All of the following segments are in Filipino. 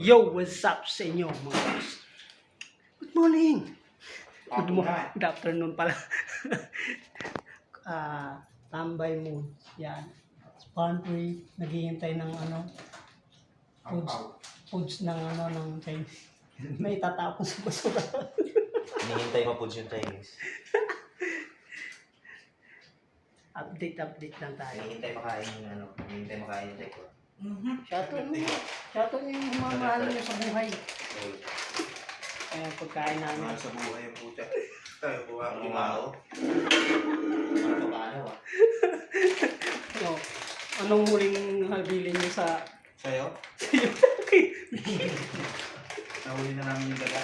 Yo, what's up sa inyo mga boss? Good morning! Good afternoon pala. Tambay moon. Yan. Pantry, naghihintay ng foods ng ng Chinese. May tatapon sa basura. Hinihintay mo po yung Chinese. Update lang tayo. Hinihintay makain yung hinihintay makain yung Taekwondo. Shoutout niyo yung mamahal niyo sa buhay. Ayan, pagkain namin. Mahal sa buhay yung puta. Tayo po ang Kumao. Ano paano ah? So, anong huling habilin niyo sa... Sa'yo? Nahuli na namin yung daga.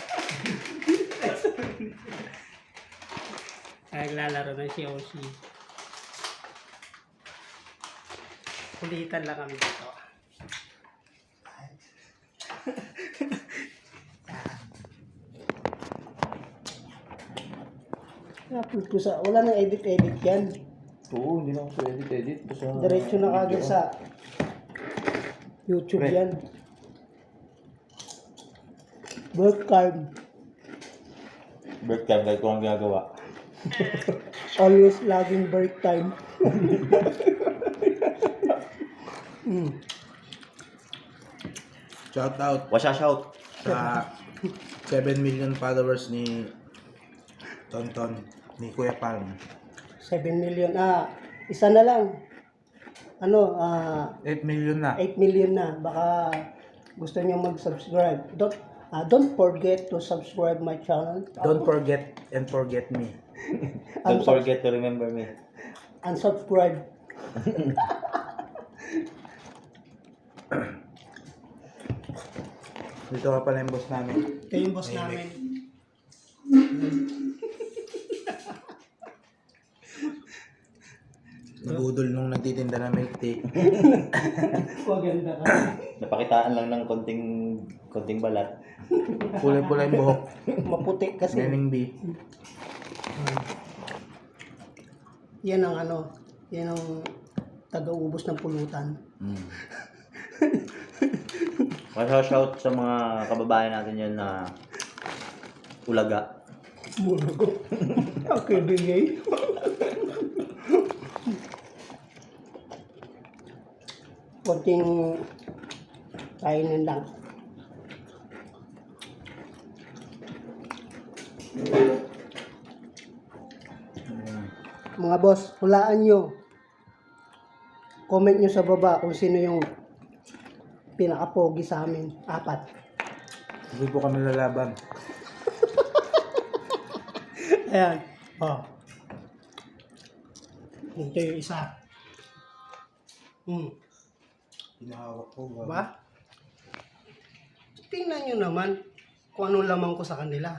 Naglalaro na si Oshi. Kulitan lang kami dito. Upload ko sa... Wala nang edit yan. Oo, hindi na ako edit. Basta Diretso na kagad sa YouTube Pre. yan. Work time. break time kahit kung ang ginagawa. Always laging break time. Shout out Washa shout. sa 7 million followers ni Tonton, ni Kuya Palm. 7 million. Isa na lang. 8 million na. 8 million na. Baka gusto niyo mag-subscribe. Don't forget to subscribe my channel. Don't forget and forget me. Don't forget to remember me. Unsubscribe. Dito ka pala yung boss namin. Ito yung boss namin. Nabudol nung nagtitinda ng milk tea. Maganda ka. Napakitaan lang ng konting balat. Kulay-pula yung buhok. Maputi kasi. Meaning B. Yan ang yan ang taga-ubos ng pulutan. Washa shout sa mga kababayan natin yan na ulaga. Murago. Okay, bigay. Konting kainin lang. Mga boss, hulaan nyo. Comment nyo sa baba kung sino yung pinaka-pogi sa amin. 4. Hindi po kami lalaban. Ayan. Ito yung isa. Hinahawak ko. Diba? Tingnan nyo naman kung ano lamang ko sa kanila.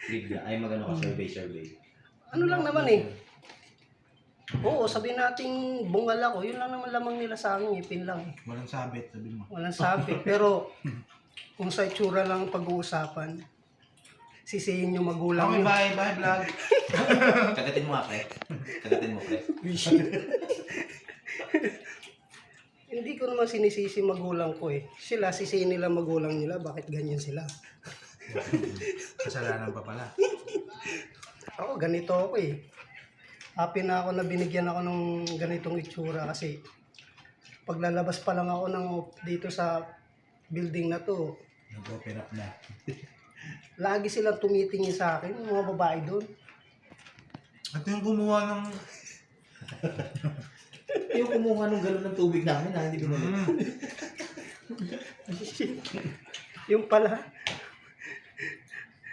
Bigla. Ay magano ka survey. Ano lang naman eh. Oo, sabihin nating bungal ako. Yun lang naman lamang nila sa akin. Ipin lang. Walang sabit, sabi mo. Walang sabi. Pero kung sa itsura lang pag-uusapan, sisihin yung magulang Okay, nyo. bye vlog. Kagatin mo nga, pre. Kagatin mo, pre. Hindi ko naman sinisisi magulang ko eh. Sila, sisihin nila magulang nila. Bakit ganyan sila? Kasalanan pa pala. Ako, ganito ako eh. Happy na ako na binigyan ako ng ganitong itsura kasi paglalabas pa lang ako dito sa building na to, Nag-open up na. lagi silang tumitingin sa akin, yung mga babae doon. At yung kumuha ng... Yung kumuha ng galon ng tubig namin hindi binalik. Yung pala,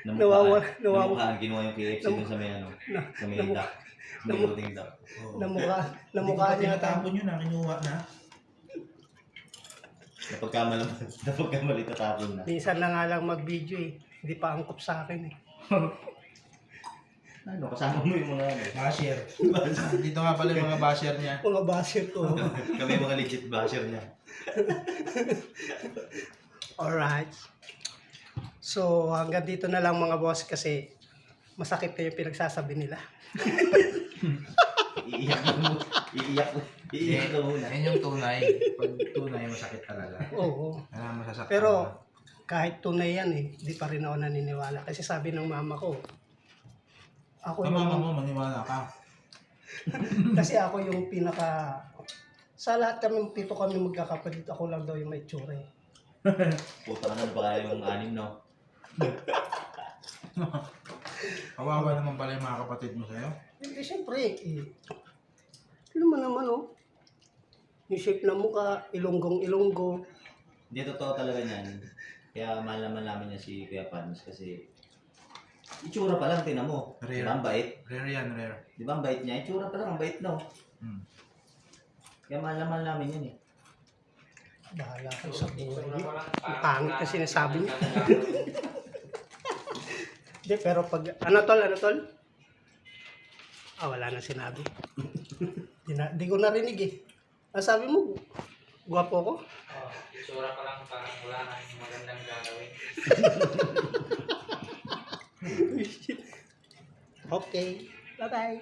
Namukhaan, ginawa yung KFC dun sa may sa may namu- dock. Sa may loading dock. namukha niya Tinatapon yun na, kinuha na. Napagkamali tatapon na. Minsan na nga lang mag-video eh. Hindi pa angkop sa akin eh. Ano, kasama mo yung mga Basher. Dito nga pala yung mga basher niya. Mga basher ko. kami mga legit basher niya. Alright. So, hanggang dito na lang mga boss kasi masakit na yung pinagsasabi nila. Iiyak ka muna. Iiyak ka muna. Yan yung tunay. Pag tunay, masakit talaga. Oo. Kaya masasaktan Pero, ka. kahit tunay yan eh, di pa rin ako naniniwala. Kasi sabi ng mama ko, ako Mama yung, mo, maniwala ka. kasi ako yung pinaka, sa lahat kami, 7 kami magkakapatid, ako lang daw yung may tsura eh. Puta ka na ba kayo yung 6, no? Kawawa naman pala yung mga kapatid mo sa'yo. Eh, siyempre, ano mo naman oh, yung shape ng mukha, ilonggong-ilonggo. Hindi, totoo talaga niyan. Kaya mahal naman namin niya si Kuya Pans kasi itsura pa lang, tinan mo. Di Rare. ba ang bait? Rare yan, rare. Di ba ang bait niya? Itsura pa lang, ang bait, no? Hmm. Kaya mahal naman namin yan eh. Bahala kayo sa buhay niyo. Ang pangit kasi nasabi niyo. Hindi, pero pag, ano tol? Wala na sinabi. Di ko narinig eh. Ang sabi mo, gwapo ko? Oh, itsura pa lang parang wala na yung magandang gagawin. Okay. Bye-bye.